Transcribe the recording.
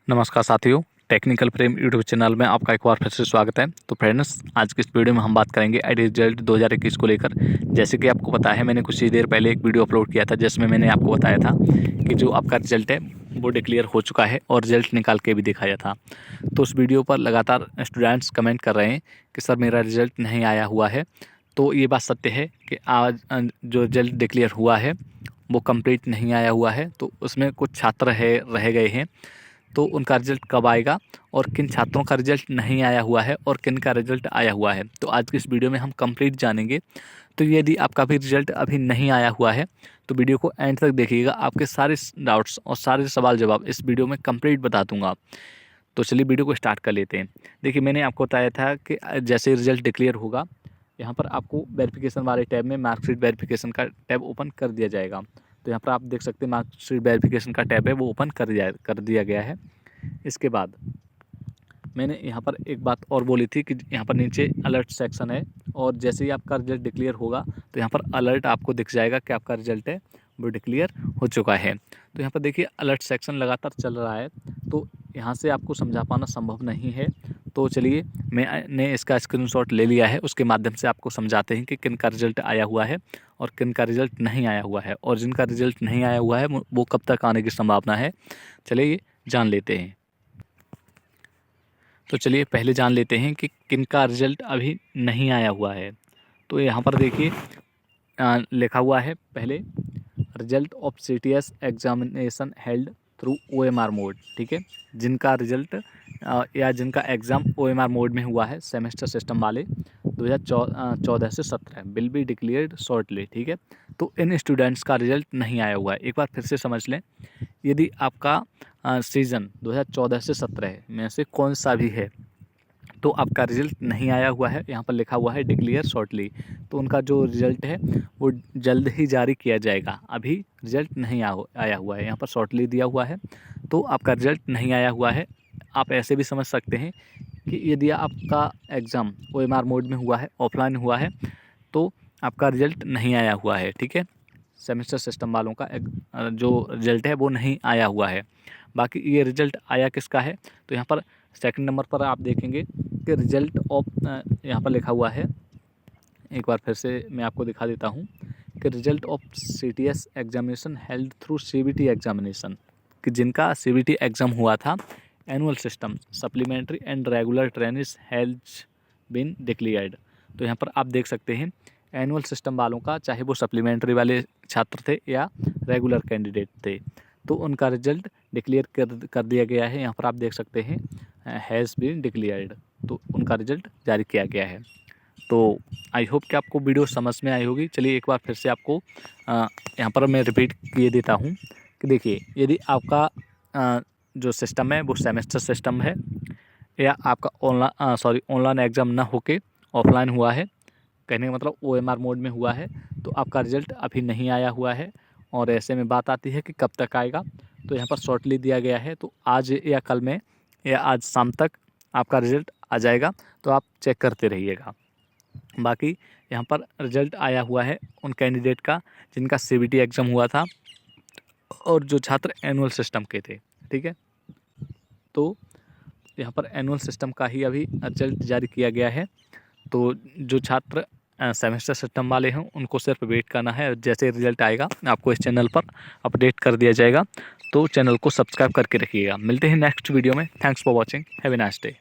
नमस्कार साथियों, टेक्निकल प्रेम YouTube channel में आपका एक बार फिर से स्वागत है। तो फ्रेंड्स, आज की इस वीडियो में हम बात करेंगे आई रिजल्ट 2021 को लेकर। जैसे कि आपको पता है, मैंने कुछ ही देर पहले एक वीडियो अपलोड किया था जिसमें मैंने आपको बताया था कि जो आपका रिजल्ट है वो डिक्लेयर हो चुका है और रिजल्ट निकाल के भी दिखाया था। तो उस वीडियो पर लगातार स्टूडेंट्स कमेंट कर रहे हैं कि सर मेरा रिजल्ट नहीं आया हुआ है। तो ये बात सत्य है कि आज जो रिजल्ट डिक्लेयर हुआ है वो कंप्लीट नहीं आया हुआ है। तो उसमें कुछ छात्र रह गए हैं, तो उनका रिजल्ट कब आएगा और किन छात्रों का रिजल्ट नहीं आया हुआ है और किन का रिजल्ट आया हुआ है, तो आज की इस वीडियो में हम कंप्लीट जानेंगे। तो यदि आपका भी रिजल्ट अभी नहीं आया हुआ है तो वीडियो को एंड तक देखिएगा, आपके सारे डाउट्स और सारे सवाल जवाब इस वीडियो में कंप्लीट बता दूंगा। तो चलिए वीडियो को स्टार्ट कर लेते हैं। देखिए, मैंने आपको बताया था कि जैसे रिजल्ट डिक्लेयर होगा, यहाँ पर आपको वेरिफिकेशन वाले टैब में मार्कशीट वेरिफिकेशन का टैब ओपन कर दिया जाएगा। तो यहाँ पर आप देख सकते हैं मार्कशीट वेरिफिकेशन का टैब है वो ओपन कर दिया गया है। इसके बाद मैंने यहाँ पर एक बात और बोली थी कि यहाँ पर नीचे अलर्ट सेक्शन है, और जैसे ही आपका रिजल्ट डिक्लेयर होगा तो यहाँ पर अलर्ट आपको दिख जाएगा कि आपका रिजल्ट है वो डिक्लेयर हो चुका है। तो यहाँ पर देखिए अलर्ट सेक्शन लगातार चल रहा है, तो यहाँ से आपको समझा पाना संभव नहीं है। तो चलिए, मैंने इसका स्क्रीनशॉट ले लिया है, उसके माध्यम से आपको समझाते हैं कि किन का रिजल्ट आया हुआ है और किन का रिजल्ट नहीं आया हुआ है, और जिनका रिजल्ट नहीं आया हुआ है वो कब तक आने की संभावना है, चलिए जान लेते हैं। तो चलिए पहले जान लेते हैं कि किन का रिजल्ट अभी नहीं आया हुआ है। तो यहाँ पर देखिए लिखा हुआ है पहले, result of CTS examination held through OMR mode. ठीक है, जिनका रिजल्ट या जिनका एग्ज़ाम OMR मोड में हुआ है, सेमेस्टर सिस्टम वाले 2014 से 17 विल बी डिक्लेयर्ड शॉर्टली। ठीक है, तो इन स्टूडेंट्स का रिजल्ट नहीं आया हुआ है। एक बार फिर से समझ लें, यदि आपका सीज़न 2014 से 17 में से कौन सा भी है तो आपका रिजल्ट नहीं आया हुआ है, यहाँ पर लिखा हुआ है डिक्लेयर शॉर्टली, तो उनका जो रिजल्ट है वो जल्द ही जारी किया जाएगा। अभी रिजल्ट नहीं आया हुआ है, यहाँ पर शॉर्टली दिया हुआ है, तो आपका रिजल्ट नहीं आया हुआ है। आप ऐसे भी समझ सकते हैं कि यदि आपका एग्ज़ाम OMR मोड में हुआ है, ऑफलाइन हुआ है, तो आपका रिजल्ट नहीं आया हुआ है। ठीक है, सेमेस्टर सिस्टम वालों का जो रिजल्ट है वो नहीं आया हुआ है। बाकी ये रिजल्ट आया किसका है, तो यहाँ पर सेकंड नंबर पर आप देखेंगे कि रिजल्ट ऑफ, यहाँ पर लिखा हुआ है, एक बार फिर से मैं आपको दिखा देता हूँ कि result of CTS examination held through CBT examination, कि जिनका CBT एग्ज़ाम हुआ था, annual system supplementary and regular trainees has been declared. तो यहाँ पर आप देख सकते हैं एनुअल सिस्टम वालों का, चाहे वो सप्लीमेंट्री वाले छात्र थे या रेगुलर कैंडिडेट थे, तो उनका रिजल्ट डिक्लेयर कर दिया गया है। यहाँ पर आप देख सकते हैं हैज़ बीन डिक्लेयर्ड, तो उनका रिजल्ट जारी किया गया है। तो आई होप कि आपको वीडियो समझ में आई होगी। चलिए एक बार फिर से आपको यहाँ पर मैं रिपीट किए देता हूँ कि देखिए, यदि आपका जो सिस्टम है वो सेमेस्टर सिस्टम है या आपका ऑनलाइन एग्ज़ाम ना होके ऑफलाइन हुआ है, कहने का मतलब OMR मोड में हुआ है, तो आपका रिजल्ट अभी नहीं आया हुआ है। और ऐसे में बात आती है कि कब तक आएगा, तो यहाँ पर शॉर्टली दिया गया है, तो आज या कल में या आज शाम तक आपका रिजल्ट आ जाएगा, तो आप चेक करते रहिएगा। बाकी यहाँ पर रिजल्ट आया हुआ है उन कैंडिडेट का जिनका CBT एग्ज़ाम हुआ था और जो छात्र एनुअल सिस्टम के थे। ठीक है, तो यहाँ पर एनुअल सिस्टम का ही अभी रिजल्ट जारी किया गया है। तो जो छात्र सेमेस्टर सिस्टम वाले हैं उनको सिर्फ वेट करना है, जैसे रिजल्ट आएगा आपको इस चैनल पर अपडेट कर दिया जाएगा। तो चैनल को सब्सक्राइब करके रखिएगा। मिलते हैं नेक्स्ट वीडियो में। Thanks for watching, have a nice day.